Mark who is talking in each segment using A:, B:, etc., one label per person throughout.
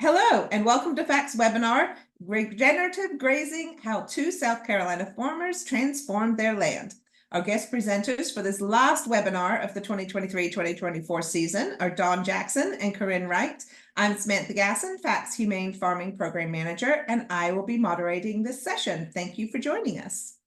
A: Hello, and welcome to FACT's webinar, Regenerative Grazing, How Two South Carolina Farmers Transformed Their Land. Our guest presenters for this last webinar of the 2023-2024 season are Don Jackson and Corinne Wright. I'm Samantha Gasson, FACT's Humane Farming Program Manager, and I will be moderating this session. Thank you for joining us.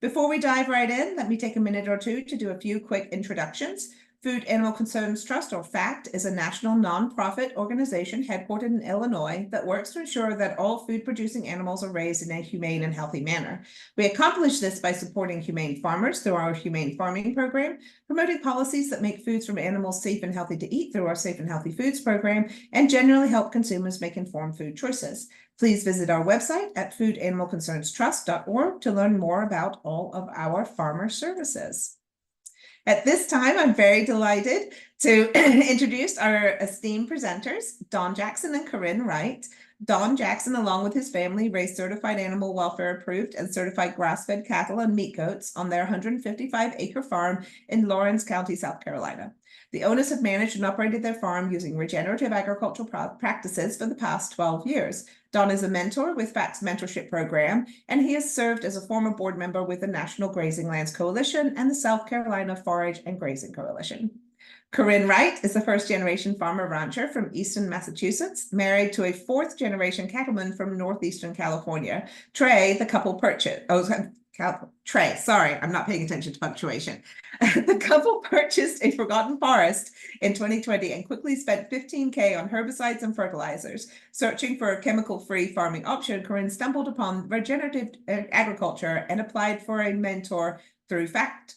A: Before we dive right in, let me take a minute or two to do a few quick introductions. Food Animal Concerns Trust, or FACT, is a national nonprofit organization headquartered in Illinois that works to ensure that all food-producing animals are raised in a humane and healthy manner. We accomplish this by supporting humane farmers through our Humane Farming Program, promoting policies that make foods from animals safe and healthy to eat through our Safe and Healthy Foods Program, and generally help consumers make informed food choices. Please visit our website at foodanimalconcerns.org to learn more about all of our farmer services. At this time, I'm very delighted to introduce our esteemed presenters, Don Jackson and Corinne Wright. Don Jackson, along with his family, raised certified animal welfare approved and certified grass-fed cattle and meat goats on their 155-acre farm in Lawrence County, South Carolina. The owners have managed and operated their farm using regenerative agricultural practices for the past 12 years. Don is a mentor with FACT's Mentorship program, and he has served as a former board member with the National Grazing Lands Coalition and the South Carolina Forage and Grazing Coalition. Corinne Wright is a first-generation farmer rancher from Easton, Massachusetts, married to a fourth-generation cattleman from northeastern California. Trey, the couple purchased. Trey, sorry, I'm not paying attention to punctuation. The couple purchased a forgotten forest in 2020 and quickly spent $15K on herbicides and fertilizers. Searching for a chemical-free farming option, Corinne stumbled upon regenerative agriculture and applied for a mentor through FACT.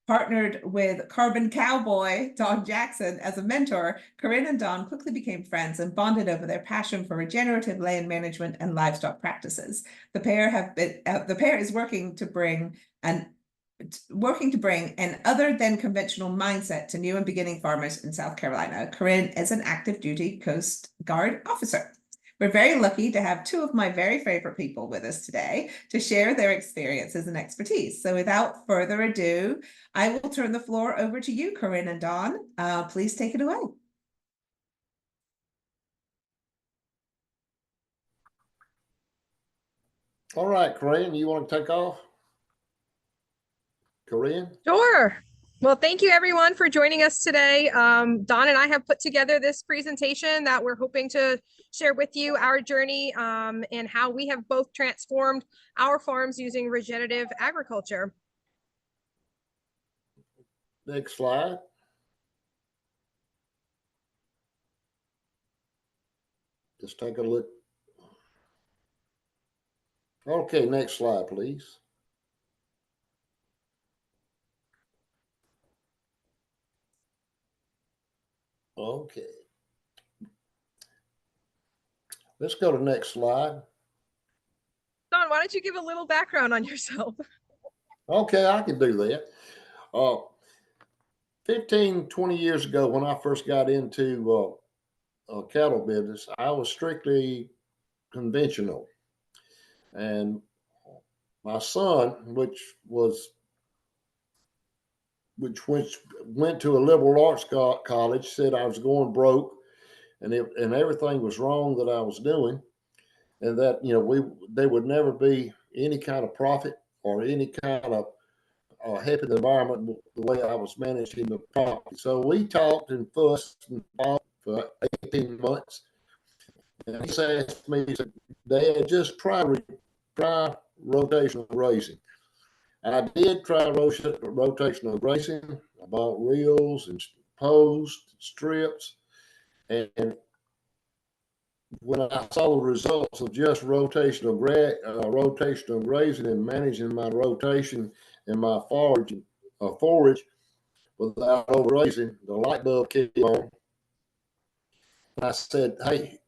A: Partnered with Carbon Cowboy Don Jackson as a mentor, Corinne and Don quickly became friends and bonded over their passion for regenerative land management and livestock practices. The pair is working to bring an other than conventional mindset to new and beginning farmers in South Carolina. Corinne is an active duty Coast Guard officer. We're very lucky to have two of my very favorite people with us today to share their experiences and expertise. So without further ado, I will turn the floor over to you, Corinne and Don. Please take it away.
B: All right, Corinne, you want to take off? Corinne?
C: Sure. Well, thank you everyone for joining us today. Don and I have put together this presentation that we're hoping to share with you our journey and how we have both transformed our farms using regenerative agriculture.
B: Next slide. Just take a look. Okay, next slide, please. Okay. Let's go to the next slide.
C: Don, why don't you give a little background on yourself?
B: Okay, I can do that. 15, 20 years ago, when I first got into cattle business, I was strictly conventional. And my son, which went to a liberal arts college, said I was going broke, and everything was wrong that I was doing, and that there would never be any kind of profit or any kind of happy environment the way I was managing the property. So we talked and fussed and fought for 18 months, and he asked me, he said, "Dad, just try rotational grazing." I did try rotational grazing. I bought reels and posts, strips, and when I saw the results of just rotational grazing and managing my rotation and my forage without overgrazing, the light bulb came on. And I said, "Hey,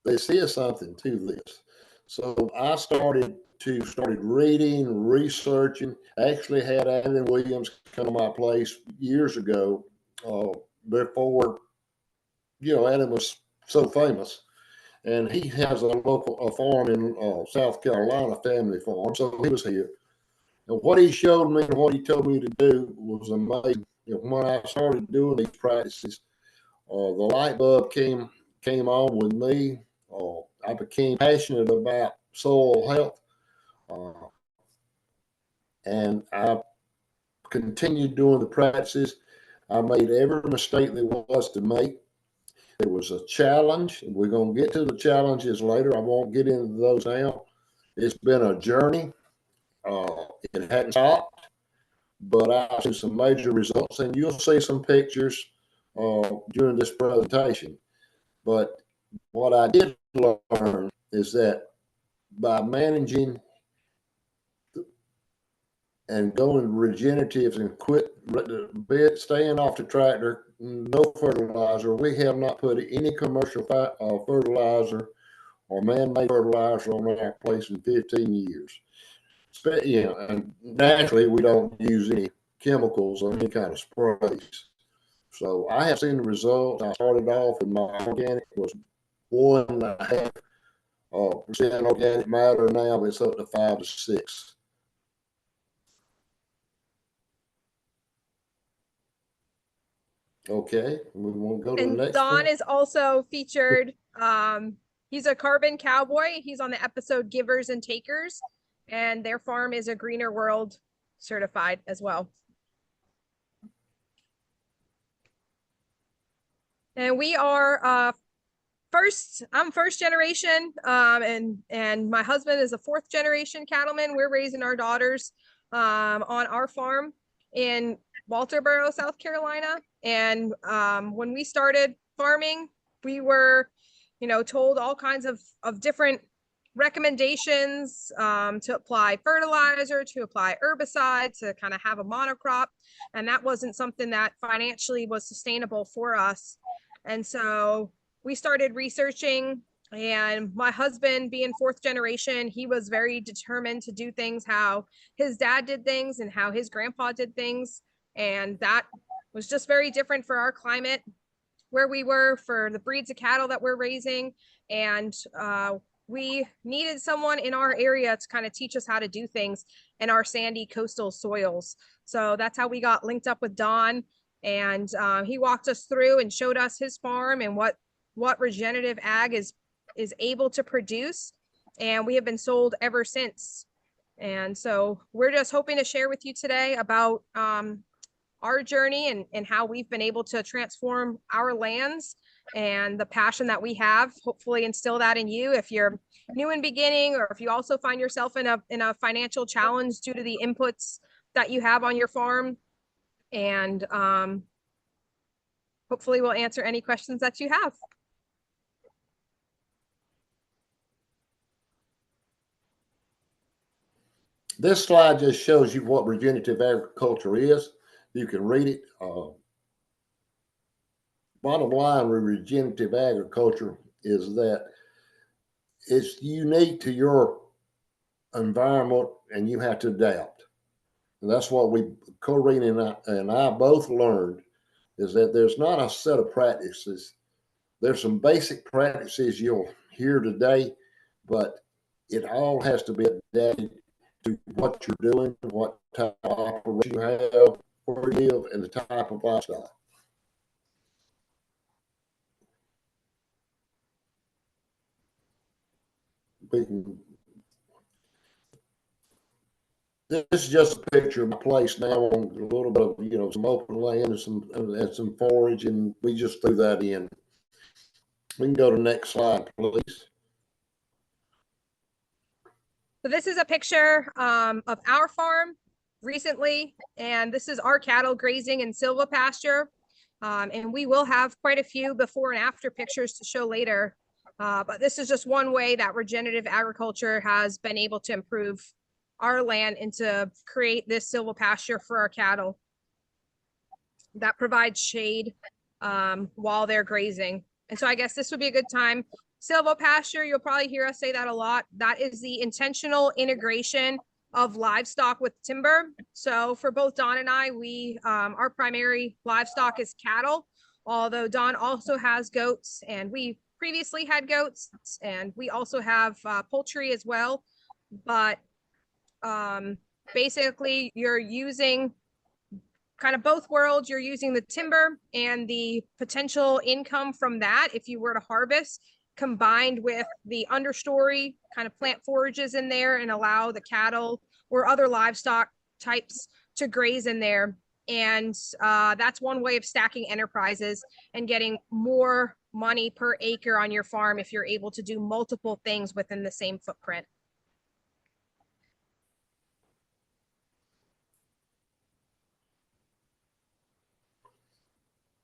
B: there's something to this." So I started reading, researching. I actually had Alan Williams come to my place years ago, before Alan was so famous, and he has a farm in South Carolina, family farm. So he was here, and what he showed me and what he told me to do was amazing. When I started doing these practices, the light bulb came on with me. I became passionate about soil health, and I continued doing the practices. I made every mistake there was to make. It was a challenge. We're going to get to the challenges later. I won't get into those now. It's been a journey. It hadn't stopped, but I've seen some major results, and you'll see some pictures during this presentation. But what I did learn is that by managing and going regenerative and quit staying off the tractor, no fertilizer. We have not put any commercial fertilizer or man-made fertilizer on our place in 15 years. And naturally, we don't use any chemicals or any kind of sprays. So I have seen the results. I started off with my organic was 1.5% organic matter. Now it's up to 5 to 6. Okay, we want to go to the next
C: Don
B: one.
C: is also featured. He's a carbon cowboy. He's on the episode Givers and Takers, and their farm is a Greener World certified as well. And we are I'm first generation, and my husband is a 4th generation cattleman. We're raising our daughters on our farm in Walterboro, South Carolina. And when we started farming, we were, told all kinds of different recommendations to apply fertilizer, to apply herbicide, to kind of have a monocrop. And that wasn't something that financially was sustainable for us. And so we started researching, and my husband, being 4th generation, he was very determined to do things how his dad did things and how his grandpa did things. And that was just very different for our climate where we were, for the breeds of cattle that we're raising. And we needed someone in our area to kind of teach us how to do things in our sandy coastal soils. So that's how we got linked up with Don. And he walked us through and showed us his farm and what regenerative ag is able to produce. And we have been sold ever since. And so we're just hoping to share with you today about our journey and how we've been able to transform our lands and the passion that we have. Hopefully instill that in you if you're new in beginning, or if you also find yourself in a financial challenge due to the inputs that you have on your farm. And hopefully we'll answer any questions that you have.
B: This slide just shows you what regenerative agriculture is. You can read it. Bottom line with regenerative agriculture is that it's unique to your environment, and you have to adapt. And that's what Corrine and I both learned, is that there's not a set of practices. There's some basic practices you'll hear today, but it all has to be adapted to what you're doing, what type of operation you have, where you live, and the type of lifestyle. This is just a picture of my place now on a little bit of some open land and some forage, and we just threw that in. We can go to the next slide, please.
C: So this is a picture of our farm recently, and this is our cattle grazing in Silvopasture. And we will have quite a few before and after pictures to show later. But this is just one way that regenerative agriculture has been able to improve our land and to create this silvopasture for our cattle that provides shade while they're grazing. And so I guess this would be a good time. Silvopasture, you'll probably hear us say that a lot. That is the intentional integration of livestock with timber. So for both Don and I, our primary livestock is cattle, although Don also has goats, and we previously had goats, and we also have poultry as well. But basically you're using kind of both worlds. You're using the timber and the potential income from that if you were to harvest combined with the understory, kind of plant forages in there and allow the cattle or other livestock types to graze in there. And that's one way of stacking enterprises and getting more money per acre on your farm if you're able to do multiple things within the same footprint.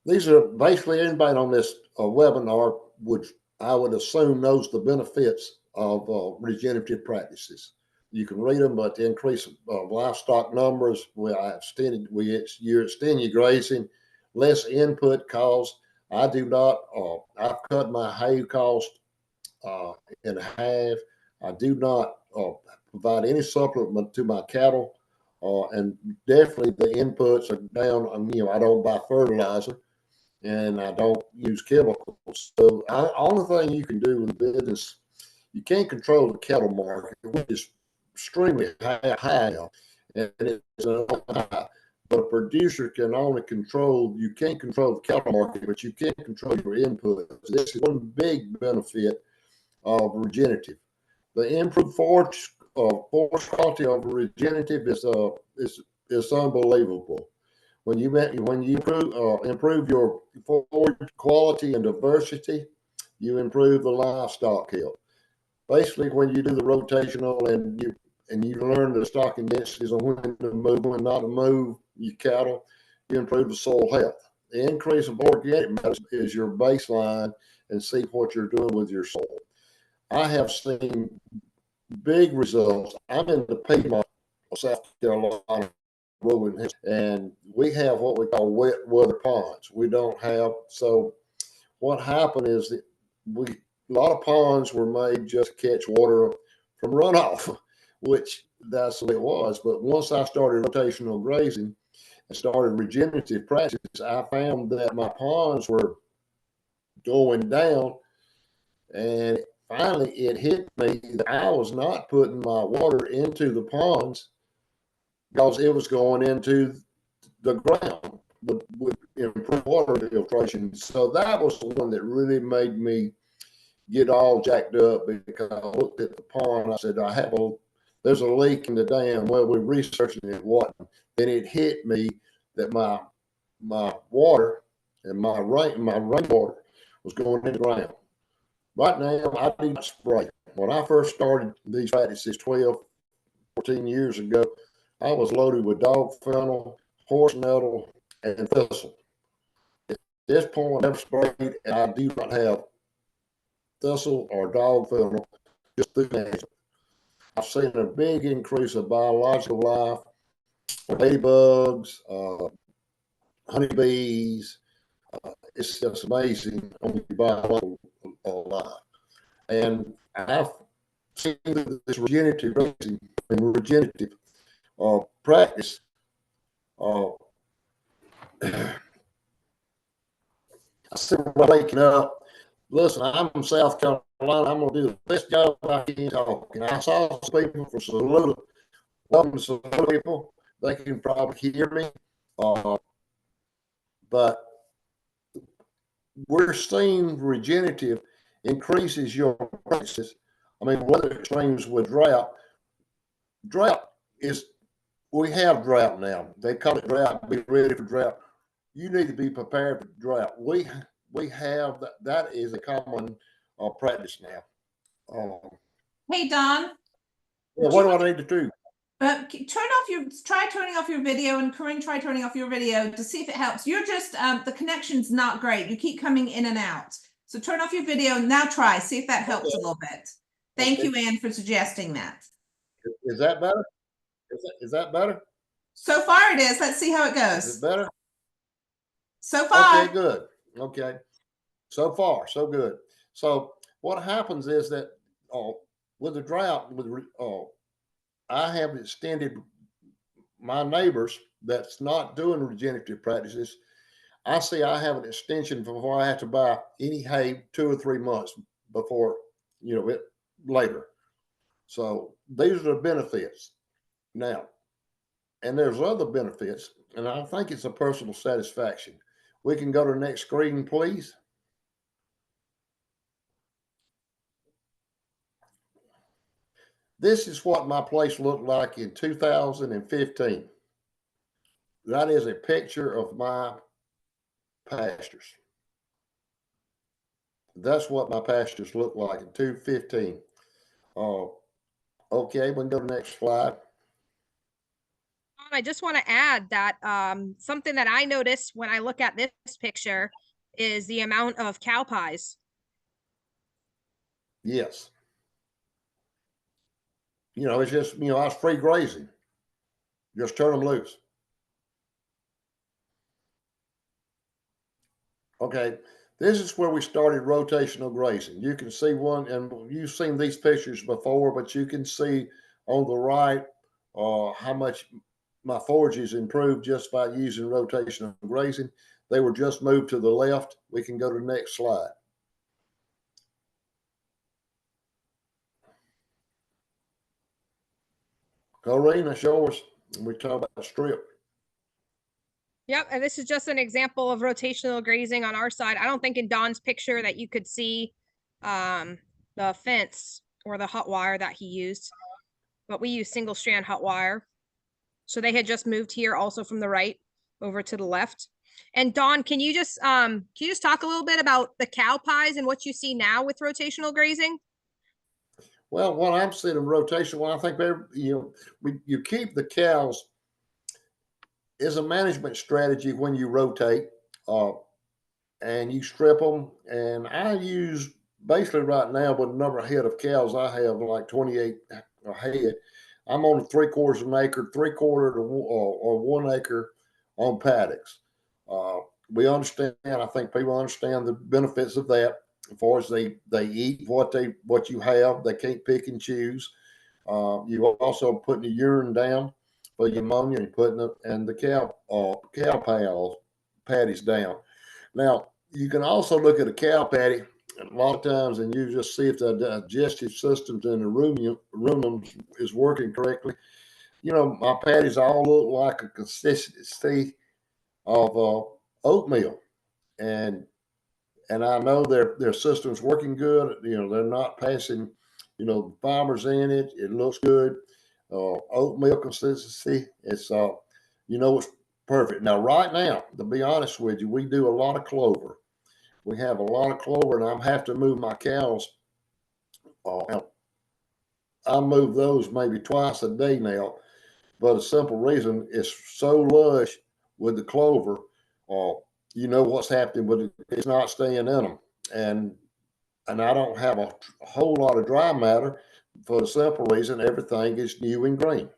B: These are basically anybody on this webinar I would assume knows the benefits of regenerative practices. You can read them, but the increase of livestock numbers, you extend your grazing, less input cost. I've cut my hay cost in half. I do not provide any supplement to my cattle, and definitely the inputs are down. I don't buy fertilizer, and I don't use chemicals. So only thing you can do in business, you can't control the cattle market, which is extremely high now, and it's high. But a producer can only you can't control the cattle market, but you can control your inputs. This is one big benefit of regenerative. The improved forage quality of regenerative is unbelievable. When you improve your forage quality and diversity, you improve the livestock health. Basically, when you do the rotational and you learn the stocking densities on when to move, when not to move your cattle, you improve the soil health. The increase of organic matter is your baseline, and see what you're doing with your soil. I have seen big results. I'm in the Piedmont, South Carolina, and we have what we call wet weather ponds. We don't have, so what happened is that a lot of ponds were made just to catch water from runoff, which that's what it was. But once I started rotational grazing and started regenerative practices, I found that my ponds were going down, and finally it hit me that I was not putting my water into the ponds because it was going into the ground with improved water filtration. So that was the one that really made me get all jacked up, because I looked at the pond. I said, there's a leak in the dam. Well, we researched it, wasn't. Then it hit me that my water and my rainwater was going in the ground. Right now, I do not spray. When I first started these practices 12, 14 years ago, I was loaded with dog fennel, horse nettle, and thistle. At this point, I've sprayed, and I do not have thistle or dog fennel, just through nature. I've seen a big increase of biological life, ladybugs, honeybees. It's just amazing on the biological life. And I've seen this regenerative grazing and regenerative practice. I said, waking up, listen, I'm from South Carolina. I'm going to do the best job I can talking. I saw some people from Saluda. Welcome to Saluda people. They can probably hear me. But we're seeing regenerative increases your prices. I mean, weather extremes with drought. Drought is, we have drought now. They call it drought. Be ready for drought. You need to be prepared for drought. We have that is a common practice now.
A: Hey, Don.
B: Yeah, what do I need to do?
A: Try turning off your video, and Corinne, try turning off your video to see if it helps. You're just, the connection's not great. You keep coming in and out. So turn off your video and now see if that helps a little bit. Thank you, Ann, for suggesting that.
B: Is that better? Is that better?
A: So far it is. Let's see how it goes.
B: Is it better?
A: So far.
B: Okay, good. Okay. So far, so good. So what happens is that with the drought, I have extended my neighbors that's not doing regenerative practices. I see I have an extension before I have to buy any hay 2 or 3 months before, later. So these are the benefits. Now, and there's other benefits, and I think it's a personal satisfaction. We can go to the next screen, please. This is what my place looked like in 2015. That is a picture of my pastures. That's what my pastures look like in 2015. Okay, we can go to the next slide.
C: I just want to add that something that I noticed when I look at this picture is the amount of cow pies.
B: Yes. It's just, I was free grazing. Just turn them loose. Okay, this is where we started rotational grazing. You can see one, and you've seen these pictures before, but you can see on the right how much my forages improved just by using rotational grazing. They were just moved to the left. We can go to the next slide. Corrine, that's yours. We talk about the strip.
C: Yep, and this is just an example of rotational grazing on our side. I don't think in Don's picture that you could see the fence or the hot wire that he used, but we use single strand hot wire. So they had just moved here also from the right over to the left. And Don, can you just talk a little bit about the cow pies and what you see now with rotational grazing?
B: Well, what I'm seeing in rotation, well, I think you keep the cows is a management strategy when you rotate, and you strip them. And I use basically right now with the number of head of cows I have, like 28 a head. I'm on 3/4 of an acre, 3/4 or 1 acre on paddocks. We understand. I think people understand the benefits of that. As far as they eat what you have, they can't pick and choose. You also putting the urine down for your ammonia and putting it and the cow patties down. Now you can also look at a cow patty a lot of times, and you just see if the digestive systems in the rumen is working correctly. My patties all look like a consistency of oatmeal, and I know their system's working good. They're not passing, farmers in it. It looks good. Oatmeal consistency. It's it's perfect. Now, right now, to be honest with you, we do a lot of clover. We have a lot of clover, and I have to move my cows. I move those maybe twice a day now, but a simple reason it's so lush with the clover. What's happening with it? It's not staying in them, and I don't have a whole lot of dry matter for the simple reason everything is new and green.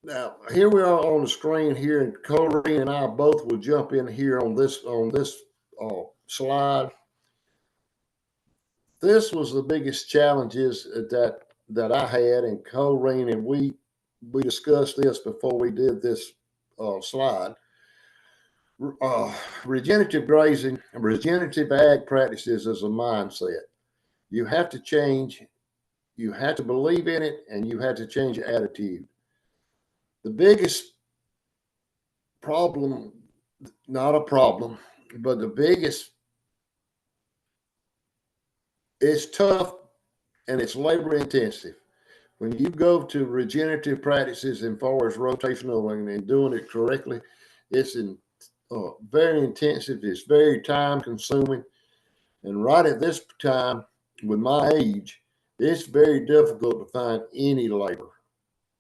B: Now, here we are on the screen here, and Corrine and I both will jump in here on this slide. This was the biggest challenges that I had, and Corrine, and we discussed this before we did this slide. Regenerative grazing and regenerative ag practices is a mindset. You have to change. You have to believe in it, and you have to change your attitude. The biggest problem, not a problem, but the biggest, it's tough and it's labor intensive. When you go to regenerative practices as far as rotational and doing it correctly, it's very intensive. It's very time consuming. And right at this time, with my age, it's very difficult to find any labor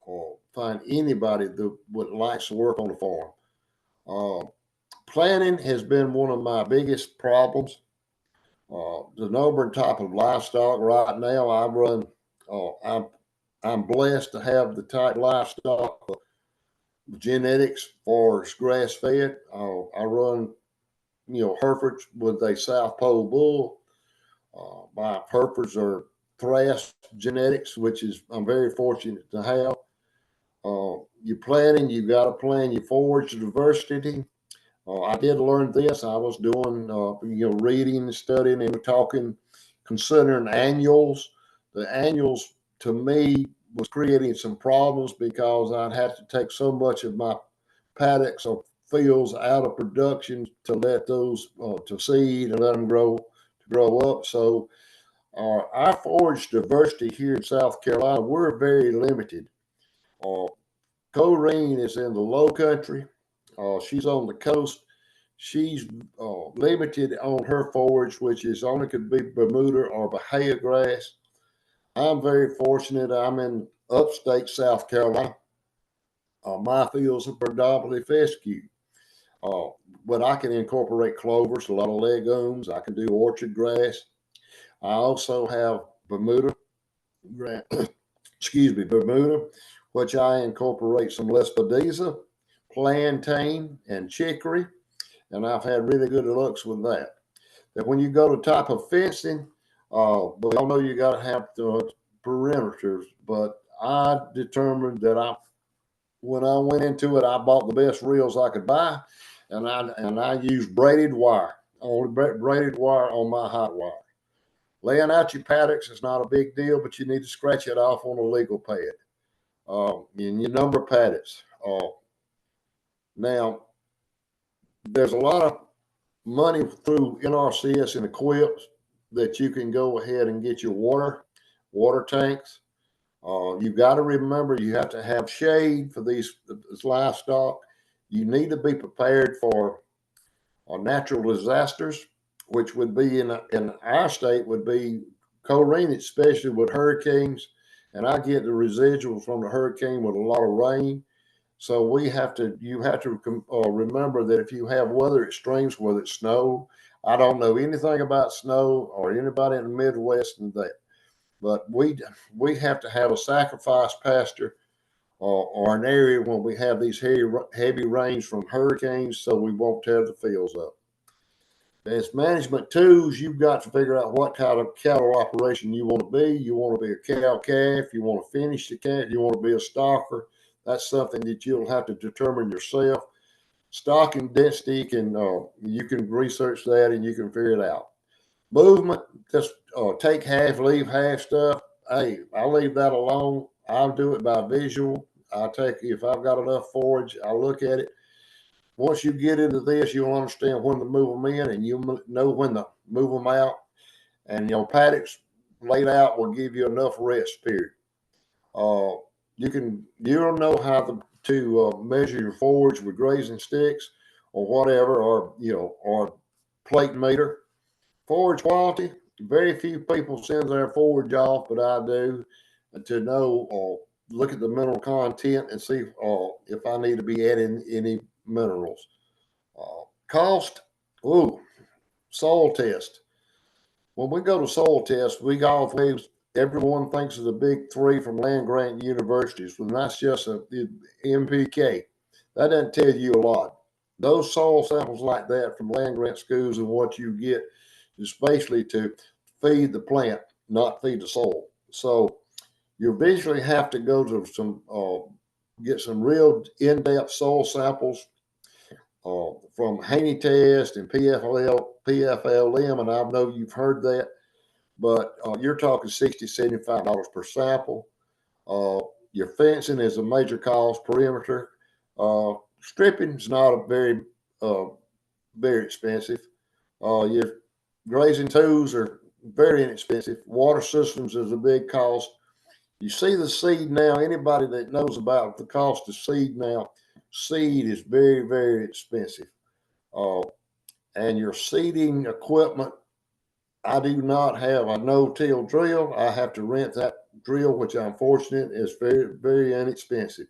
B: or find anybody that likes to work on the farm. Planning has been one of my biggest problems. The number and type of livestock right now, I run. I'm blessed to have the type livestock genetics for grass fed. I run, Herefords with a South Pole bull. My Herefords are Thrash genetics, which is I'm very fortunate to have. You're planning, you got to plan your forage diversity. I did learn this. I was doing, reading and studying and talking, considering annuals. The annuals to me was creating some problems because I'd have to take so much of my paddocks or fields out of production to let those to seed and let them grow up. So our forage diversity here in South Carolina, we're very limited. Corrine is in the low country. She's on the coast. She's limited on her forage, which is only could be Bermuda or Bahia grass. I'm very fortunate. I'm in upstate South Carolina. My fields are predominantly fescue. But I can incorporate clovers, a lot of legumes. I can do orchard grass. I also have Bermuda, Bermuda, which I incorporate some lespedeza, plantain, and chicory, and I've had really good looks with that. That when you go to type of fencing, we all know you got to have the perimeters, but I determined that when I went into it, I bought the best reels I could buy, and I used braided wire, only braided wire on my hot wire. Laying out your paddocks is not a big deal, but you need to scratch it off on a legal pad. And your number paddocks. Now, there's a lot of money through NRCS and equips that you can go ahead and get your water tanks. You've got to remember you have to have shade for these livestock. You need to be prepared for natural disasters, which would be in our state would be Corrine, especially with hurricanes. And I get the residuals from the hurricane with a lot of rain. So you have to remember that if you have weather extremes, whether it's snow, I don't know anything about snow or anybody in the Midwest and that, but we have to have a sacrifice pasture or an area when we have these heavy rains from hurricanes, so we won't tear the fields up. As management tools, you've got to figure out what kind of cattle operation you want to be. You want to be a cow calf. You want to finish the calf. You want to be a stalker. That's something that you'll have to determine yourself. Stocking density you can research that and you can figure it out. Movement, just take half, leave half stuff. Hey, I'll leave that alone. I'll do it by visual. If I've got enough forage, I'll look at it. Once you get into this, you'll understand when to move them in and you'll know when to move them out. And paddocks laid out will give you enough rest period. You'll know how to measure your forage with grazing sticks or whatever, or plate meter. Forage quality, very few people send their forage off, but I do, to know look at the mineral content and see if I need to be adding any minerals. Cost, soil test. When we go to soil test, everyone thinks of the big three from land grant universities, and that's just the MPK. That doesn't tell you a lot. Those soil samples like that from land grant schools and what you get is basically to feed the plant, not feed the soil. So you eventually have to go to get some real in-depth soil samples from Haney Test and PFLM, and I know you've heard that, but you're talking $60, $75 per sample. Your fencing is a major cost, perimeter. Stripping is not a very expensive. Your grazing tools are very inexpensive. Water systems is a big cost. You see the seed now, anybody that knows about the cost of seed now, seed is very, very expensive. And your seeding equipment, I do not have a no-till drill. I have to rent that drill, which I'm fortunate is very, very inexpensive.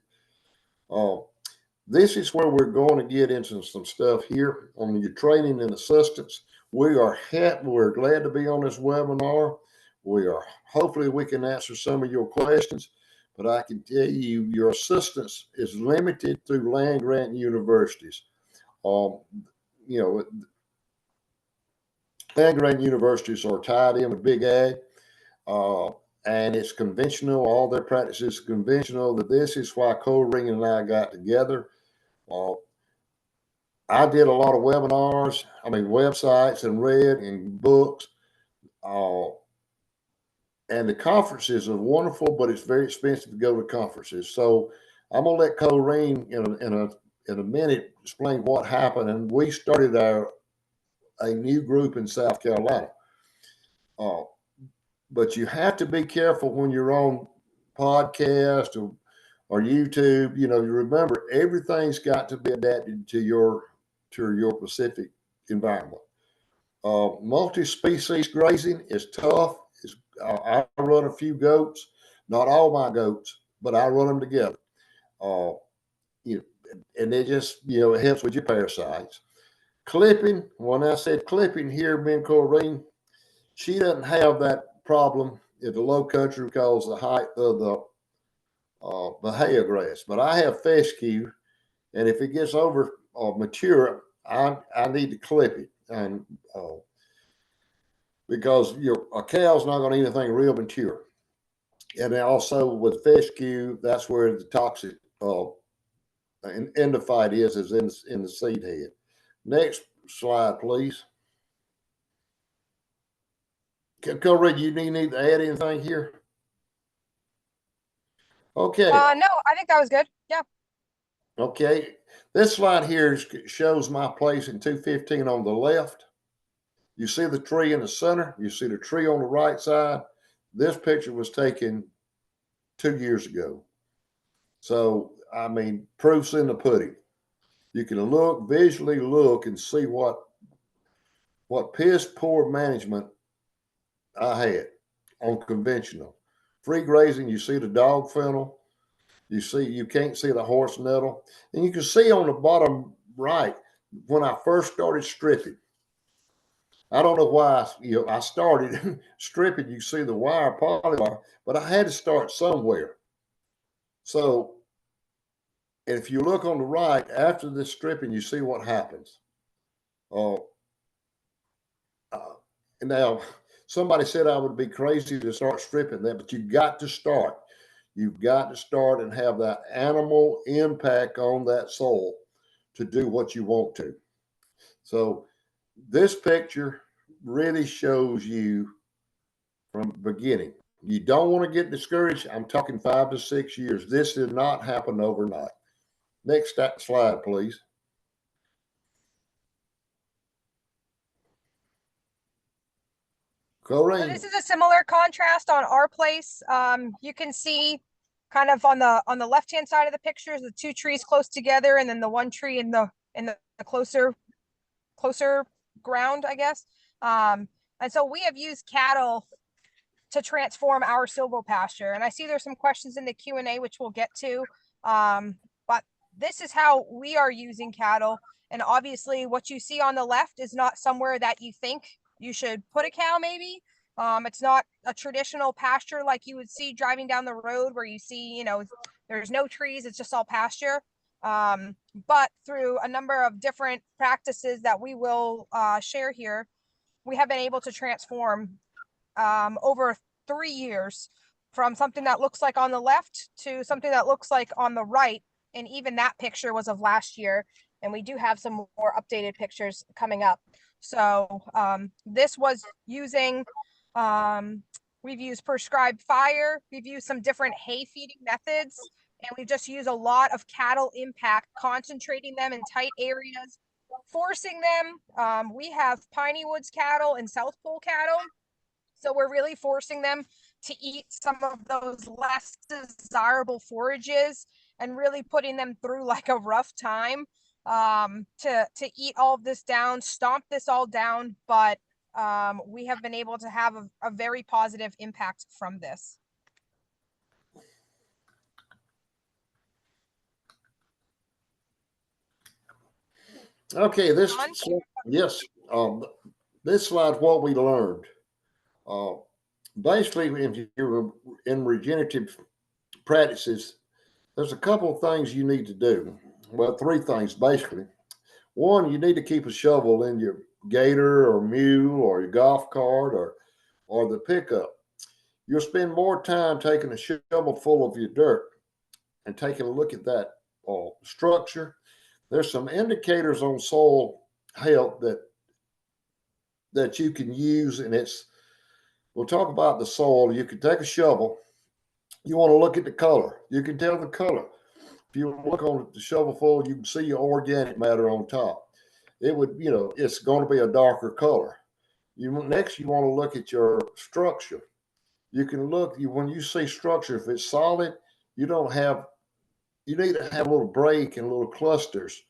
B: This is where we're going to get into some stuff here on your training and assistance. We're glad to be on this webinar. Hopefully we can answer some of your questions, but I can tell you your assistance is limited through land grant universities. Land grant universities are tied in with Big Ag, and it's conventional. All their practices are conventional. This is why Corrine and I got together. I did a lot of websites and read and books. And the conferences are wonderful, but it's very expensive to go to conferences. So I'm gonna let Corrine in a minute explain what happened. And we started a new group in South Carolina. But you have to be careful when you're on podcast or YouTube. You remember everything's got to be adapted to your specific environment. Multi-species grazing is tough. I run a few goats, not all my goats, but I run them together. You know, and it just it helps with your parasites. Clipping. When I said clipping here, Ben Corrine, she doesn't have that problem in the low country because of the height of the hay grass. But I have fescue, and if it gets over mature, I need to clip it, and because a cow's not going to eat anything real mature. And then also with fescue, that's where the toxic endophyte is in the seed head. Next slide, please. Corrine, you need to add anything here? Okay.
C: No, I think that was good. Yeah.
B: Okay. This slide here shows my place in 215 on the left. You see the tree in the center. You see the tree on the right side. This picture was taken 2 years ago. So, I mean, proof's in the pudding. You can visually look and see what piss poor management I had on conventional. Free grazing, you see the dog fennel. You can't see the horse nettle. And you can see on the bottom right, when I first started stripping, I don't know why, I started stripping. You see the wire polybar, but I had to start somewhere. So if you look on the right, after this stripping, you see what happens. Now, somebody said I would be crazy to start stripping that, but you've got to start. You've got to start and have that animal impact on that soil to do what you want to. So this picture really shows you from the beginning. You don't want to get discouraged. I'm talking 5 to 6 years. This did not happen overnight. Next slide, please. Corrine.
C: So this is a similar contrast on our place. You can see kind of on the left-hand side of the pictures, the two trees close together, and then the one tree in the closer ground, I guess. And so we have used cattle to transform our silvopasture. And I see there's some questions in the Q&A, which we'll get to. But this is how we are using cattle. And obviously what you see on the left is not somewhere that you think you should put a cow, maybe. It's not a traditional pasture like you would see driving down the road where you see, there's no trees, it's just all pasture. But through a number of different practices that we will share here, we have been able to transform over 3 years from something that looks like on the left to something that looks like on the right. And even that picture was of last year. And we do have some more updated pictures coming up. So this was using, we've used prescribed fire. We've used some different hay feeding methods. And we've just used a lot of cattle impact, concentrating them in tight areas, forcing them. We have Piney Woods cattle and South Pole cattle. So we're really forcing them to eat some of those less desirable forages and really putting them through like a rough time to eat all of this down, stomp this all down. But we have been able to have a very positive impact from this.
B: Okay, this slide, what we learned. Basically, if you're in regenerative practices, there's a couple of things you need to do. Well, 3 things basically. One, you need to keep a shovel in your gator or mule or your golf cart or the pickup. You'll spend more time taking a shovel full of your dirt and taking a look at that structure. There's some indicators on soil health that you can use, and it's We'll talk about the soil. You can take a shovel. You want to look at the color. You can tell the color. If you look on the shovelful, you can see your organic matter on top. It would, it's going to be a darker color. Next, you want to look at your structure. You can look, when you see structure, if it's solid, you need to have a little break and little clusters,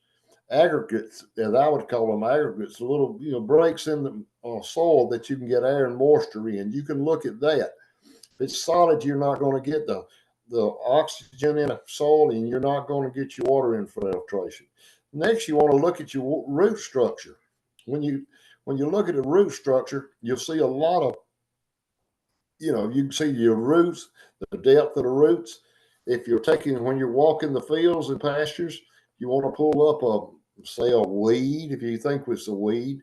B: aggregates, as I would call them, aggregates, little, breaks in the soil that you can get air and moisture in. You can look at that. If it's solid, you're not going to get the oxygen in the soil, and you're not going to get your water infiltration. Next, you want to look at your root structure. When you look at the root structure, you'll see a lot of, you can see your roots, the depth of the roots. If you're when you're walking the fields and pastures, you want to pull up say a weed, if you think it's a weed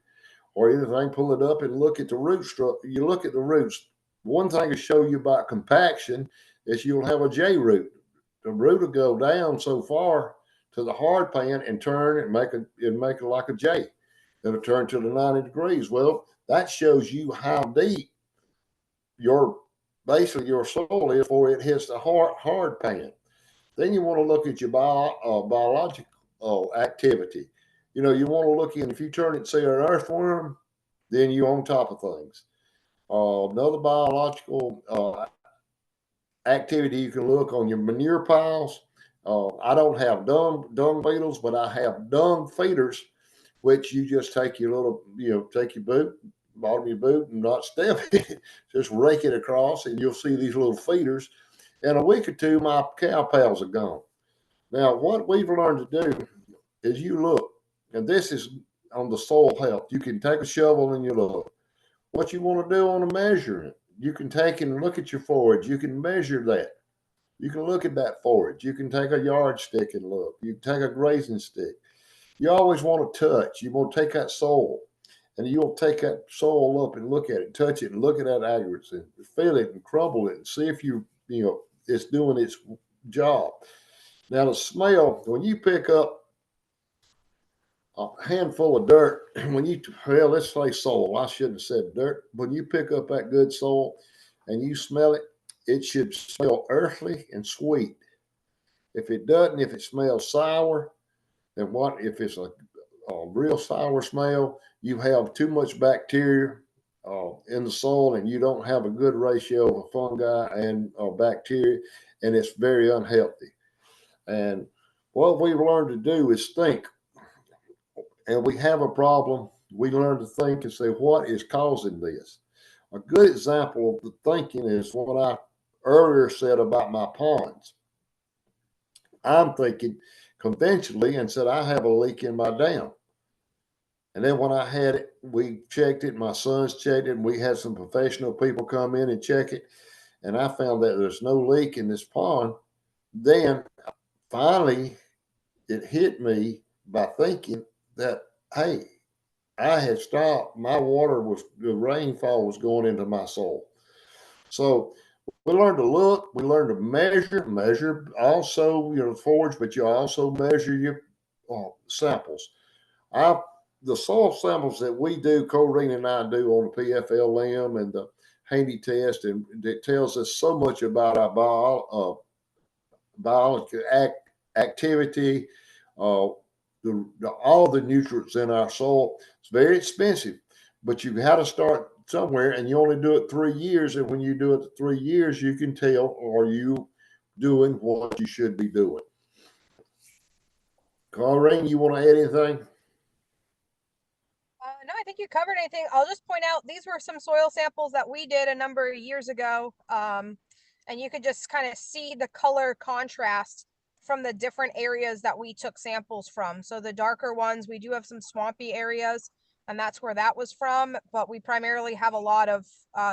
B: or anything, pull it up and look at the root structure. You look at the roots. One thing to show you about compaction is you'll have a J root. The root will go down so far to the hard pan and turn and make it like a J. It'll turn to the 90 degrees. Well, that shows you how deep basically your soil is before it hits the hard pan. Then you want to look at your biological activity. You want to look in, if you turn it, say, an earthworm, then you're on top of things. Another biological activity, you can look on your manure piles. I don't have dung beetles, but I have dung feeders, which you just take your little, take your boot, bottom of your boot, and not step it, just rake it across, and you'll see these little feeders. In a week or two, my cow pals are gone. Now, what we've learned to do is you look, and this is on the soil health. You can take a shovel and you look. What you want to do on a measuring, you can take and look at your forage. You can measure that. You can look at that forage. You can take a yardstick and look. You can take a grazing stick. You always want to touch. You want to take that soil, and you'll take that soil up and look at it, touch it, and look at that aggregates and feel it and crumble it and see if it's doing its job. Now, the smell, when you pick up a handful of dirt, let's say soil, I shouldn't have said dirt. When you pick up that good soil and you smell it, it should smell earthly and sweet. If it doesn't, if it smells sour, then if it's a real sour smell, you have too much bacteria in the soil, and you don't have a good ratio of fungi and bacteria, and it's very unhealthy. And what we've learned to do is think. And we have a problem. We learn to think and say, what is causing this? A good example of the thinking is what I earlier said about my ponds. I'm thinking conventionally and said, I have a leak in my dam. And then when I had it, we checked it, my sons checked it, and we had some professional people come in and check it. And I found that there's no leak in this pond. Then finally, it hit me by thinking that, hey, I had stopped. My the rainfall was going into my soil. So we learned to look, we learned to measure also, forage, but you also measure your samples. The soil samples that we do, Corrine and I do on the PFLM and the Haney test, and it tells us so much about our biological activity, all the nutrients in our soil. It's very expensive, but you got to start somewhere, and you only do it 3 years. And when you do it 3 years, you can tell, are you doing what you should be doing? Corrine, you want to add anything?
C: No, I think you covered anything. I'll just point out these were some soil samples that we did a number of years ago. And you could just kind of see the color contrast from the different areas that we took samples from. So the darker ones, we do have some swampy areas, and that's where that was from. But we primarily have a lot of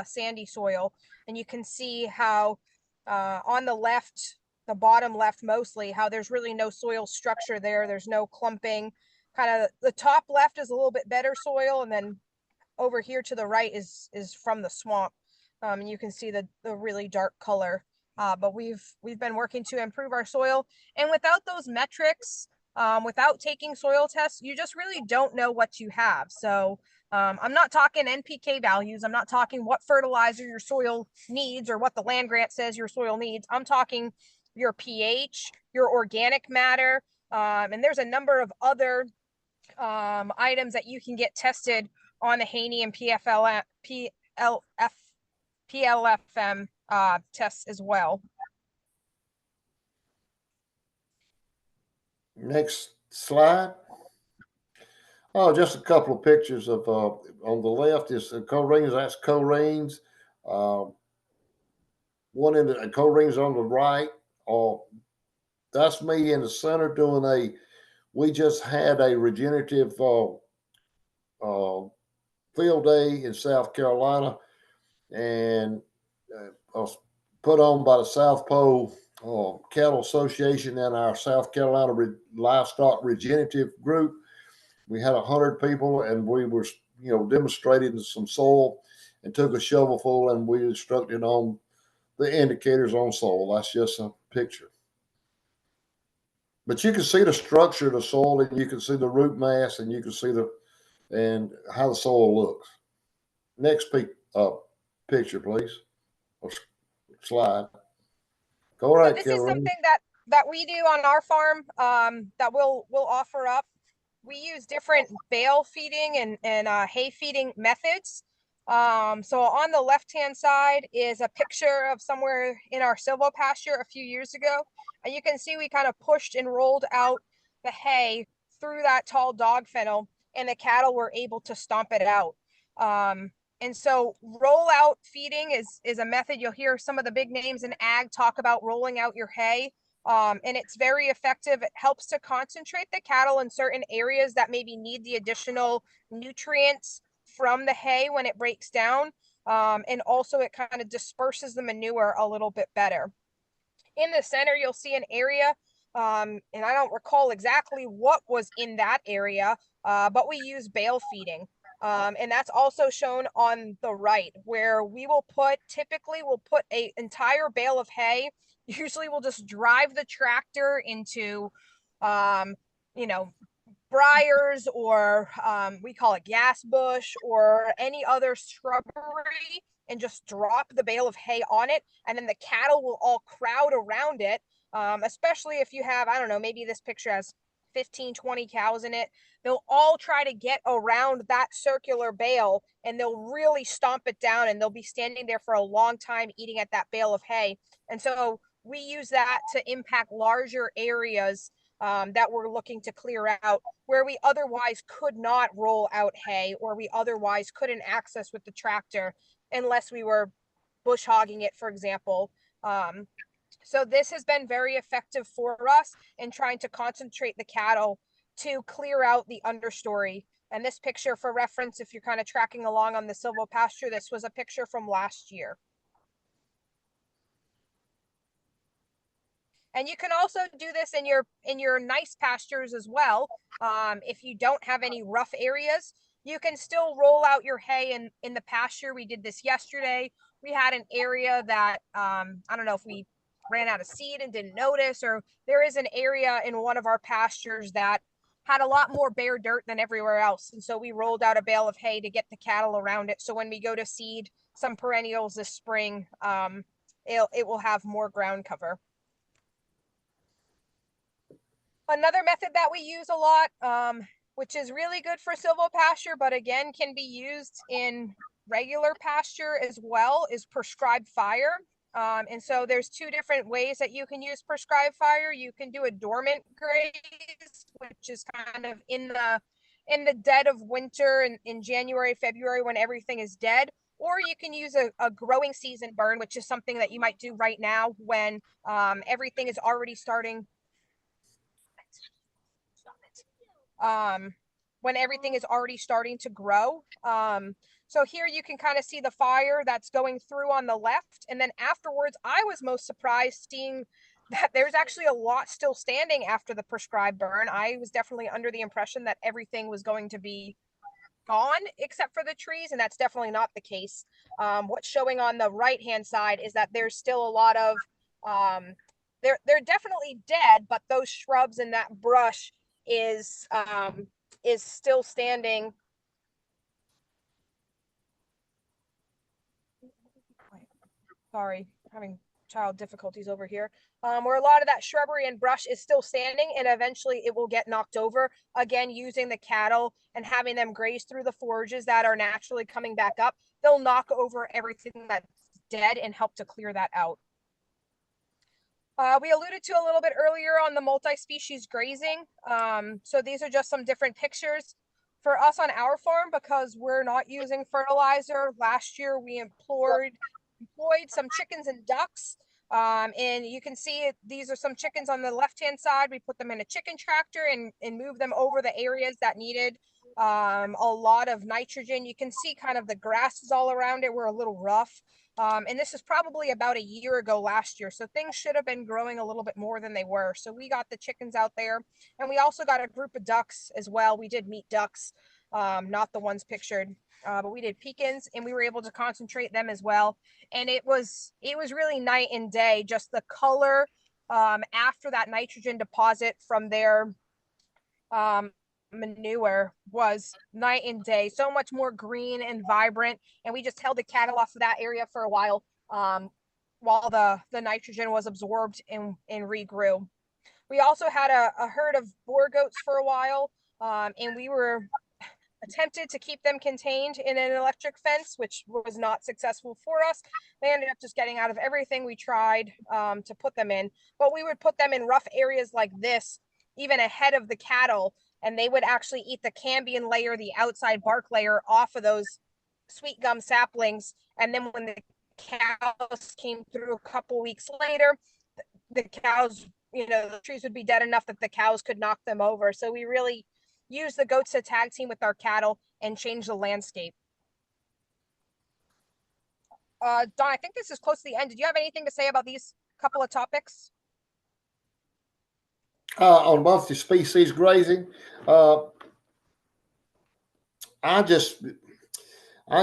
C: sandy soil. And you can see how on the left, the bottom left mostly, how there's really no soil structure there. There's no clumping. Kind of the top left is a little bit better soil, and then over here to the right is from the swamp. And you can see the really dark color. But we've been working to improve our soil, and without those metrics, without taking soil tests, you just really don't know what you have. So I'm not talking NPK values. I'm not talking what fertilizer your soil needs or what the land grant says your soil needs. I'm talking your pH, your organic matter, and there's a number of other items that you can get tested on the Haney and PLFM tests as well.
B: Next slide. Oh, just a couple of pictures of on the left is co-rings. That's co-rings. One in the co-rings on the right. That's me in the center doing a. We just had a regenerative field day in South Carolina, and was put on by the South Pole Cattle Association and our South Carolina Livestock Regenerative Group. We had 100 people, and we were, demonstrating some soil, and took a shovelful, and we instructed on the indicators on soil. That's just a picture. But you can see the structure of the soil, and you can see the root mass, and you can see and how the soil looks. Next picture, please, or slide. Go right,
C: This
B: Caroline.
C: is something that we do on our farm that we'll offer up. We use different bale feeding and hay feeding methods. So on the left-hand side is a picture of somewhere in our silvopasture a few years ago. And you can see we kind of pushed and rolled out the hay through that tall dog fennel, and the cattle were able to stomp it out. And so rollout feeding is a method. You'll hear some of the big names in ag talk about rolling out your hay. And it's very effective. It helps to concentrate the cattle in certain areas that maybe need the additional nutrients from the hay when it breaks down. And also it kind of disperses the manure a little bit better. In the center, you'll see an area, and I don't recall exactly what was in that area, but we use bale feeding. And that's also shown on the right, where we will typically we'll put an entire bale of hay. Usually we'll just drive the tractor into, briars, or we call it gas bush, or any other shrubbery, and just drop the bale of hay on it. And then the cattle will all crowd around it, especially if you have, I don't know, maybe this picture has 15, 20 cows in it. They'll all try to get around that circular bale, and they'll really stomp it down, and they'll be standing there for a long time eating at that bale of hay. And so we use that to impact larger areas that we're looking to clear out, where we otherwise could not roll out hay, or we otherwise couldn't access with the tractor unless we were bush hogging it, for example. So this has been very effective for us in trying to concentrate the cattle to clear out the understory. And this picture, for reference, if you're kind of tracking along on the silvopasture, this was a picture from last year. And you can also do this in your nice pastures as well. If you don't have any rough areas, you can still roll out your hay in the pasture. We did this yesterday. We had an area that, I don't know if we ran out of seed and didn't notice, or there is an area in one of our pastures that had a lot more bare dirt than everywhere else. And so we rolled out a bale of hay to get the cattle around it. So when we go to seed some perennials this spring, it will have more ground cover. Another method that we use a lot, which is really good for silvopasture, but again, can be used in regular pasture as well, is prescribed fire. And so there's two different ways that you can use prescribed fire. You can do a dormant graze, which is kind of in the dead of winter, in January, February, when everything is dead. Or you can use a growing season burn, which is something that you might do right now when everything is already starting. When everything is already starting to grow. So here you can kind of see the fire that's going through on the left. And then afterwards, I was most surprised seeing that there's actually a lot still standing after the prescribed burn. I was definitely under the impression that everything was going to be gone except for the trees, and that's definitely not the case. What's showing on the right-hand side is that there's still a lot of, they're definitely dead, but those shrubs and that brush is still standing Sorry, having child difficulties over here. Where a lot of that shrubbery and brush is still standing, and eventually it will get knocked over. Again, using the cattle and having them graze through the forages that are naturally coming back up, they'll knock over everything that's dead and help to clear that out. We alluded to a little bit earlier on the multi-species grazing. So these are just some different pictures for us on our farm because we're not using fertilizer. Last year we employed some chickens and ducks. And you can see it, these are some chickens on the left-hand side. We put them in a chicken tractor and move them over the areas that needed a lot of nitrogen. You can see kind of the grasses all around it were a little rough. And this is probably about a year ago last year. So things should have been growing a little bit more than they were. So we got the chickens out there, and we also got a group of ducks as well. We did meat ducks, not the ones pictured, but we did pecans, and we were able to concentrate them as well. And it was really night and day, just the color after that nitrogen deposit from their manure was night and day, so much more green and vibrant. And we just held the cattle off of that area for a while the nitrogen was absorbed and regrew. We also had a herd of boar goats for a while, and we were attempted to keep them contained in an electric fence, which was not successful for us. They ended up just getting out of everything we tried to put them in. But we would put them in rough areas like this, even ahead of the cattle, and they would actually eat the cambium layer, the outside bark layer, off of those sweet gum saplings. And then when the cows came through a couple weeks later, the cows, the trees would be dead enough that the cows could knock them over. So we really use the goats to tag team with our cattle and change the landscape. Don, I think this is close to the end. Did you have anything to say about these couple of topics?
B: On multi-species grazing, I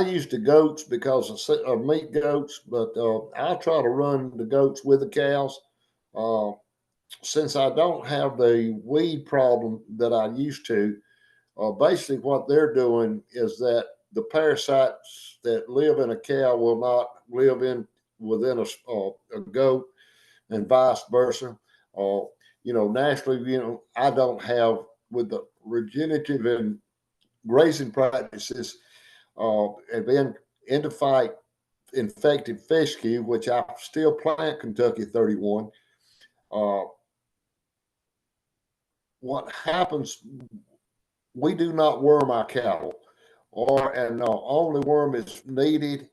B: use the goats because of meat goats, but I try to run the goats with the cows. Since I don't have the weed problem that I used to, basically what they're doing is that the parasites that live in a cow will not live within a goat, and vice versa. Naturally, I don't have with the regenerative and grazing practices, and then endophyte infected fescue, which I still plant Kentucky 31. What happens? We do not worm our cattle, and only worm is needed,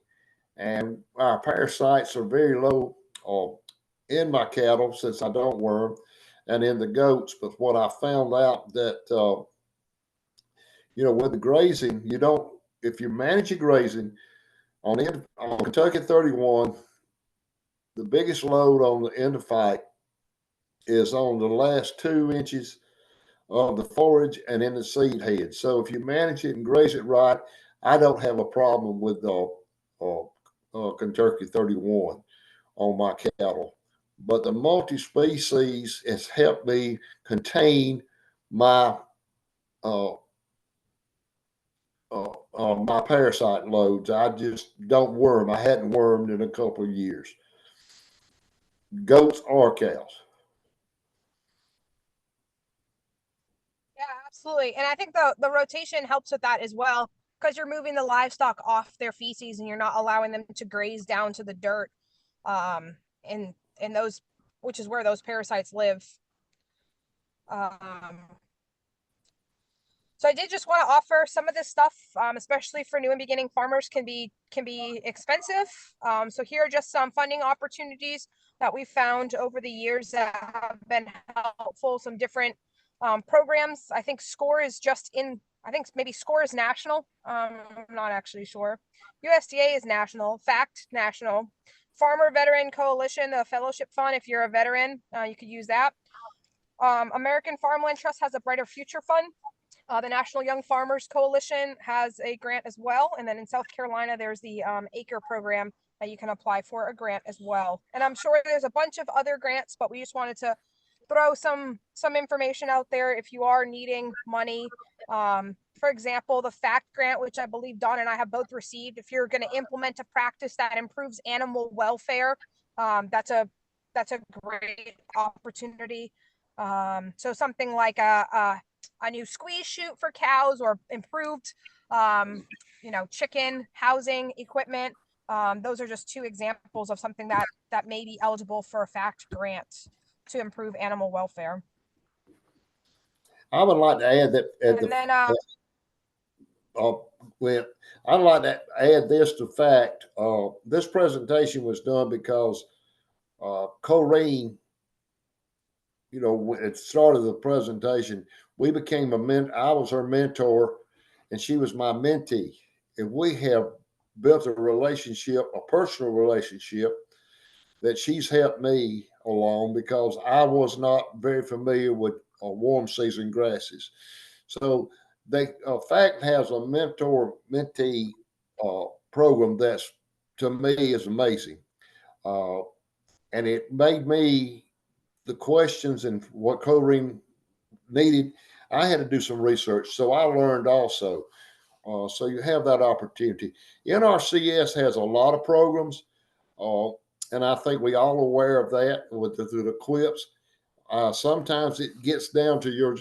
B: and our parasites are very low in my cattle since I don't worm, and in the goats. But what I found out that with the grazing, you don't. If you manage your grazing on Kentucky 31, the biggest load on the endophyte is on the last 2 inches of the forage and in the seed head. So if you manage it and graze it right, I don't have a problem with Kentucky 31 on my cattle. But the multi-species has helped me contain my my parasite loads. I just don't worm. I hadn't wormed in a couple of years. Goats or cows.
C: Yeah, absolutely. And I think the rotation helps with that as well, because you're moving the livestock off their feces and you're not allowing them to graze down to the dirt. In those, which is where those parasites live. So I did just want to offer some of this stuff, especially for new and beginning farmers, can be expensive. So here are just some funding opportunities that we've found over the years that have been helpful. Some different programs. I think SCORE is I think maybe SCORE is national. I'm not actually sure. USDA is national. FACT national. Farmer Veteran Coalition, the fellowship fund. If you're a veteran, you could use that. American Farmland Trust has a Brighter Future Fund. The National Young Farmers Coalition has a grant as well. And then in South Carolina, there's the ACRE program that you can apply for a grant as well. And I'm sure there's a bunch of other grants, but we just wanted to throw some information out there if you are needing money for example, the FACT grant, which I believe Dawn and I have both received. If you're going to implement a practice that improves animal welfare, that's a great opportunity. So something like a new squeeze chute for cows, or improved, chicken housing equipment. Those are just two examples of something that may be eligible for a FACT grant to improve animal welfare.
B: I would like to add that well, I'd like to add this to fact. This presentation was done because Corrine, at the start of the presentation, we became I was her mentor and she was my mentee. And we have built a relationship, a personal relationship, that she's helped me along because I was not very familiar with warm season grasses. So FACT has a mentor-mentee program that's, to me, is amazing. And it made me, the questions and what Corrine needed, I had to do some research. So I learned also. So you have that opportunity. NRCS has a lot of programs, and I think we all aware of that through the quips. Sometimes it gets down to your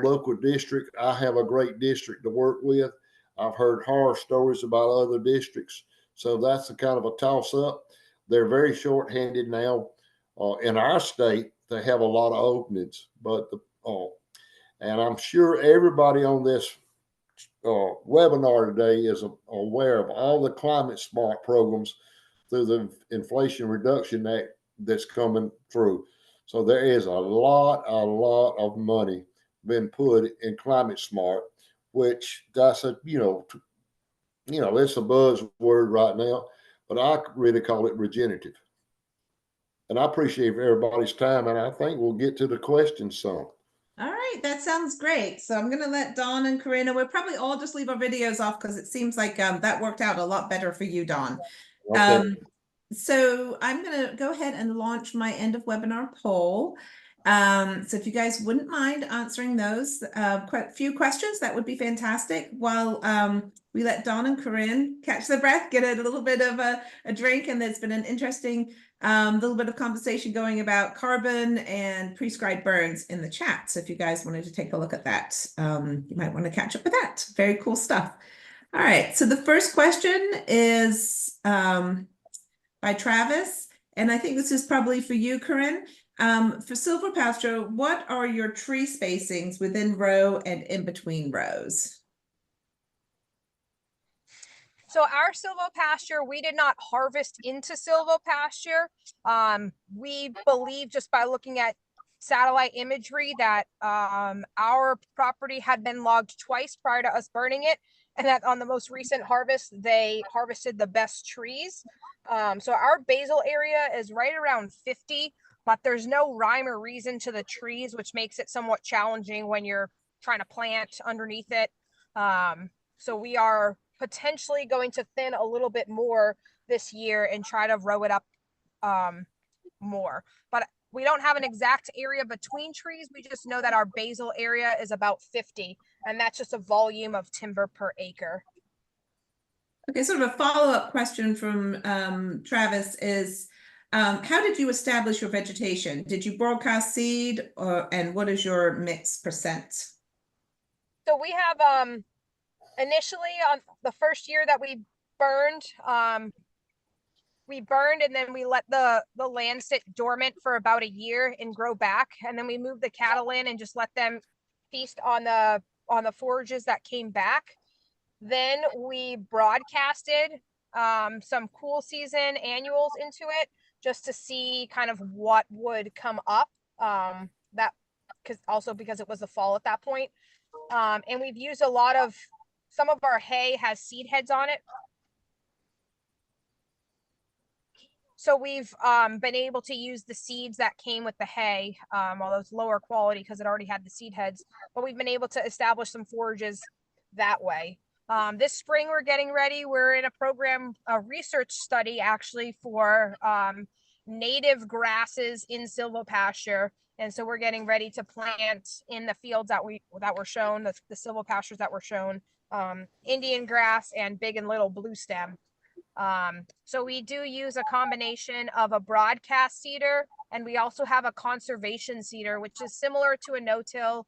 B: local district. I have a great district to work with. I've heard horror stories about other districts. So that's a kind of a toss up. They're very short-handed now. In our state, they have a lot of openings, and I'm sure everybody on this webinar today is aware of all the climate smart programs through the Inflation Reduction Act that's coming through. So there is a lot of money been put in climate smart, which that's it's a buzzword right now, but I really call it regenerative. And I appreciate everybody's time, and I think we'll get to the questions some.
A: All right, that sounds great. So I'm going to let Dawn and Corinna, we'll probably all just leave our videos off because it seems like that worked out a lot better for you, Dawn.
B: Okay.
A: So I'm going to go ahead and launch my end of webinar poll. So if you guys wouldn't mind answering those quite a few questions, that would be fantastic. While we let Dawn and Corinne catch their breath, get a little bit of a drink, and there's been an interesting little bit of conversation going about carbon and prescribed burns in the chat. So if you guys wanted to take a look at that, you might want to catch up with that. Very cool stuff. All right, so the first question is by Travis, and I think this is probably for you, Corinne. For Silvopasture, what are your tree spacings within row and in between rows?
C: So our Silvopasture, we did not harvest into Silvopasture. We believe, just by looking at satellite imagery, that our property had been logged twice prior to us burning it, and that on the most recent harvest, they harvested the best trees. So our basal area is right around 50, but there's no rhyme or reason to the trees, which makes it somewhat challenging when you're trying to plant underneath it. So we are potentially going to thin a little bit more this year and try to row it up more. But we don't have an exact area between trees. We just know that our basal area is about 50, and that's just a volume of timber per acre.
A: Okay, sort of a follow-up question from Travis is, how did you establish your vegetation? Did you broadcast seed, and what is your mix percent?
C: So we have initially, on the first year that we burned and then we let the land sit dormant for about a year and grow back, and then we moved the cattle in and just let them feast on the forages that came back. Then we broadcasted some cool season annuals into it just to see kind of what would come up, because it was the fall at that point. And we've used some of our hay has seed heads on it. So we've been able to use the seeds that came with the hay, although it's lower quality because it already had the seed heads, but we've been able to establish some forages that way. This spring, we're getting ready. We're in a research study actually for native grasses in silvopasture. And so we're getting ready to plant in the fields that were shown, the silvopastures that were shown, Indian grass and big and little blue stem. So we do use a combination of a broadcast seeder, and we also have a conservation seeder, which is similar to a no-till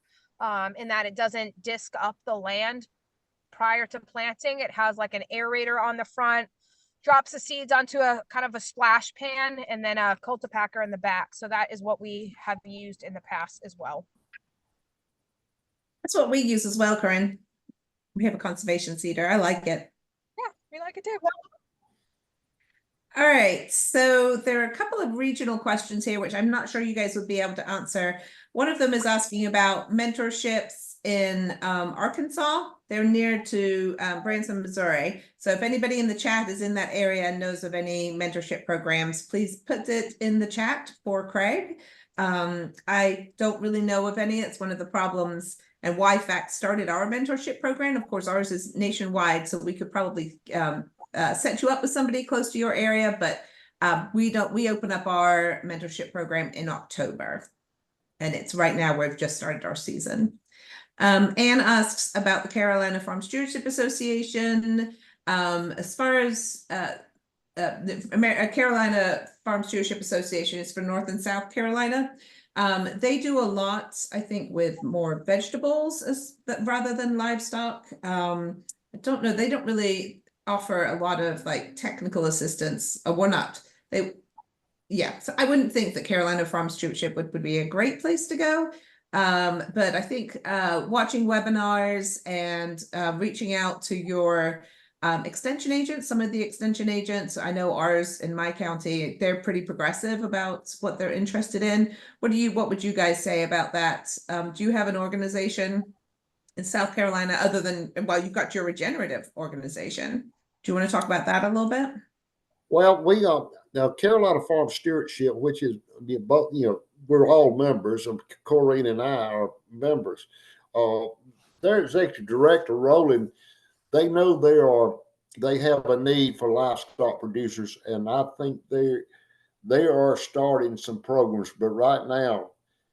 C: in that it doesn't disc up the land prior to planting. It has like an aerator on the front, drops the seeds onto a kind of a splash pan, and then a cultipacker in the back. So that is what we have used in the past as well.
A: That's what we use as well, Corinne. We have a conservation seeder. I like it.
C: Yeah, we like it too.
A: All right, so there are a couple of regional questions here, which I'm not sure you guys would be able to answer. One of them is asking about mentorships in Arkansas. They're near to Branson, Missouri. So if anybody in the chat is in that area and knows of any mentorship programs, please put it in the chat for Craig. I don't really know of any. It's one of the problems and why FACT started our mentorship program. Of course, ours is nationwide, so we could probably set you up with somebody close to your area, but we open up our mentorship program in October, and it's right now we've just started our season. Anne asks about the Carolina Farm Stewardship Association. As far as the Carolina Farm Stewardship Association is for North and South Carolina. They do a lot, I think, with more vegetables rather than livestock. I don't know, they don't really offer a lot of like technical assistance. We're not. So I wouldn't think that Carolina Farm Stewardship would be a great place to go. But I think watching webinars and reaching out to your extension agents, some of the extension agents, I know ours in my county, they're pretty progressive about what they're interested in. What would you guys say about that? Do you have an organization in South Carolina other than, well, you've got your regenerative organization? Do you want to talk about that a little bit?
B: Well, we now Carolina Farm Stewardship, which is both, we're all members, and Corinne and I are members. Their executive director, Roland, they know they have a need for livestock producers, and I think they are starting some programs. But right now,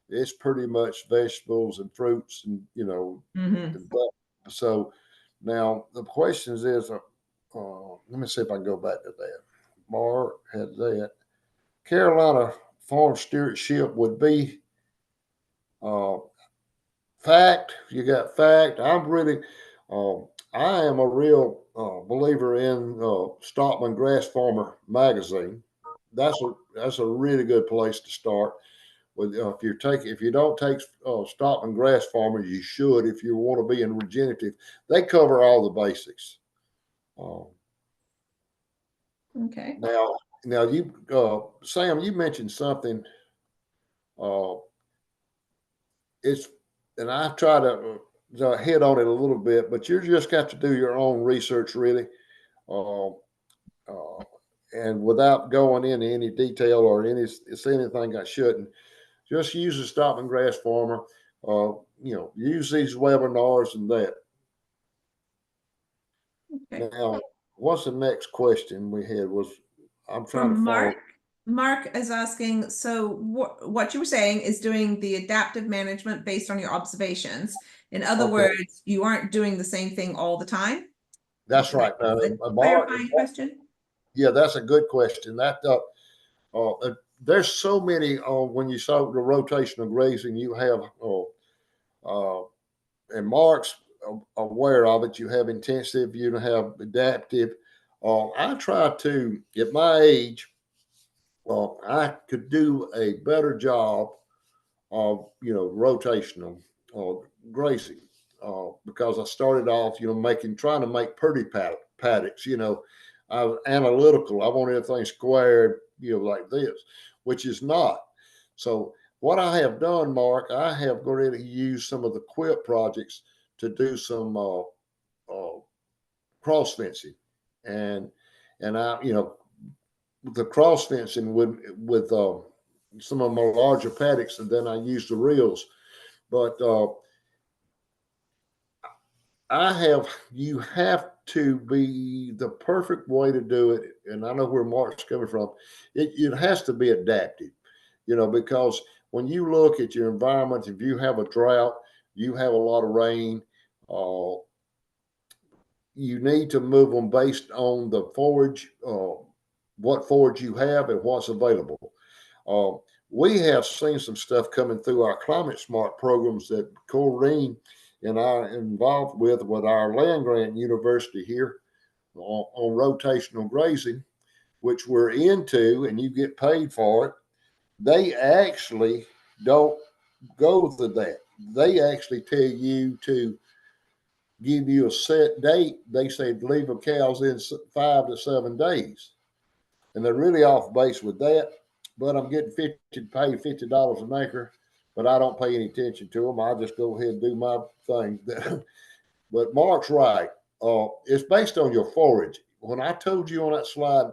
B: it's pretty much vegetables and fruits, and so now the question is, let me see if I can go back to that. Mark had that. Carolina Farm Stewardship would be FACT. You got FACT. I am a real believer in Stockman Grass Farmer magazine. That's a really good place to start. With if you don't take Stockman Grass Farmer, you should if you want to be in regenerative. They cover all the basics.
A: Okay.
B: Now you, Sam, you mentioned something. And I try to hit on it a little bit, but you just got to do your own research, really, and without going into any detail or anything I shouldn't. Just use the Stockman Grass Farmer. Use these webinars and that. Okay. Now, what's the next question we had? I'm trying to follow.
A: Mark is asking, so what you were saying is doing the adaptive management based on your observations. In other words, you aren't doing the same thing all the time?
B: That's right.
A: Clarifying question?
B: Yeah, that's a good question. There's so many, when you saw the rotational grazing, you have, and Mark's aware of it, you have intensive, you have adaptive. I try to, at my age, I could do a better job of, rotational grazing because I started off, trying to make pretty paddocks. I was analytical. I want everything squared, like this, which is not. So what I have done, Mark, I have already used some of the quit projects to do some cross fencing, and I, the cross fencing with some of my larger paddocks, and then I use the reels. But you have to be the perfect way to do it, and I know where Mark's coming from, it has to be adaptive, because when you look at your environment, if you have a drought, you have a lot of rain, you need to move them based on the forage, what forage you have and what's available. We have seen some stuff coming through our climate smart programs that Corrine and I are involved with our land grant university here on rotational grazing, which we're into, and you get paid for it. They actually don't go to that. They actually tell you to give you a set date. They say leave the cows in 5 to 7 days, and they're really off base with that. But I'm getting paid $50 an acre, but I don't pay any attention to them. I just go ahead and do my thing. But Mark's right. It's based on your forage. When I told you on that slide,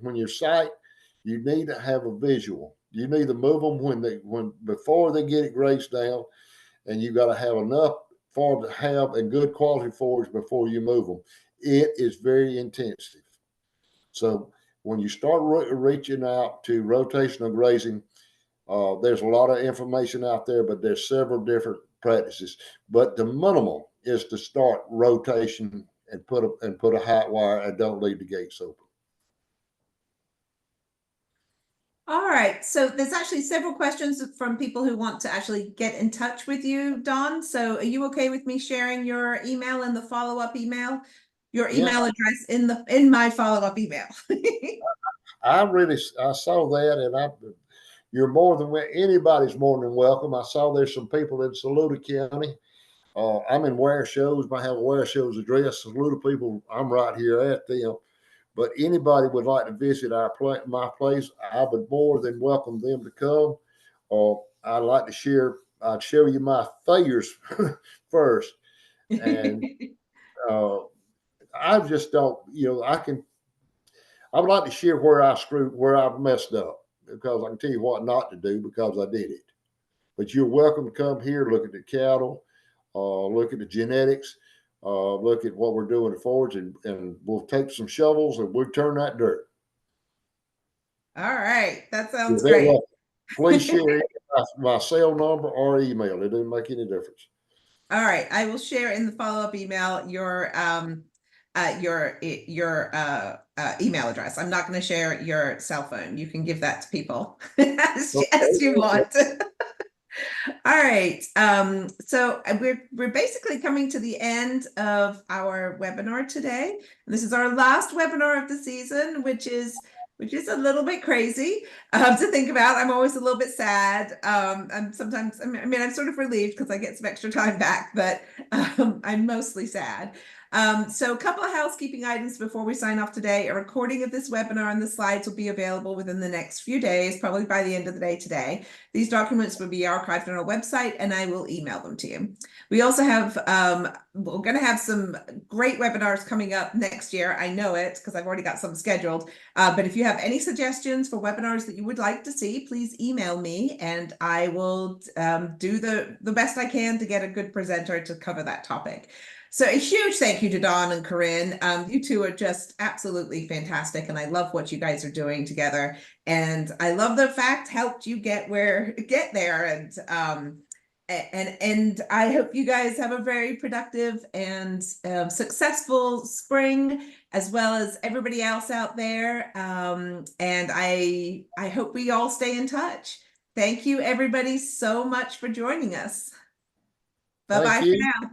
B: when your site, you need to have a visual. You need to move them before they get it grazed down, and you got to have enough for to have a good quality forage before you move them. It is very intensive. So when you start reaching out to rotational grazing, there's a lot of information out there, but there's several different practices. But the minimum is to start rotation and put a hot wire and don't leave the gates open.
A: All right, so there's actually several questions from people who want to actually get in touch with you, Don. So are you okay with me sharing your email in the follow-up email? Your email address in my follow-up email.
B: I saw that, and you're anybody's more than welcome. I saw there's some people in Saluda County. I'm in Ware Shows. I have a Ware Shows address. Saluda people, I'm right here at them. But anybody would like to visit my place, I would more than welcome them to come. I'd like to share. I'd show you my failures first, and I just don't. I would like to share where I've messed up, because I can tell you what not to do because I did it. But you're welcome to come here, look at the cattle, look at the genetics. Look at what we're doing at forage, and we'll take some shovels and we'll turn that dirt.
A: All right, that sounds great.
B: Please share my cell number or email. It doesn't make any difference.
A: All right, I will share in the follow-up email your email address. I'm not going to share your cell phone. You can give that to people as you want. All right. So we're basically coming to the end of our webinar today. This is our last webinar of the season, which is a little bit crazy to think about. I'm always a little bit sad. I'm sort of relieved because I get some extra time back, but I'm mostly sad. So a couple of housekeeping items before we sign off today. A recording of this webinar and the slides will be available within the next few days, probably by the end of the day today. These documents will be archived on our website, and I will email them to you. We also have, we're going to have some great webinars coming up next year. I know it because I've already got some scheduled. But if you have any suggestions for webinars that you would like to see, please email me, and I will do the best I can to get a good presenter to cover that topic. So a huge thank you to Don and Corinne. You two are just absolutely fantastic, and I love what you guys are doing together. And I love the fact helped you get there. And I hope you guys have a very productive and successful spring, as well as everybody else out there. And I hope we all stay in touch. Thank you, everybody, so much for joining us. Bye-bye for now.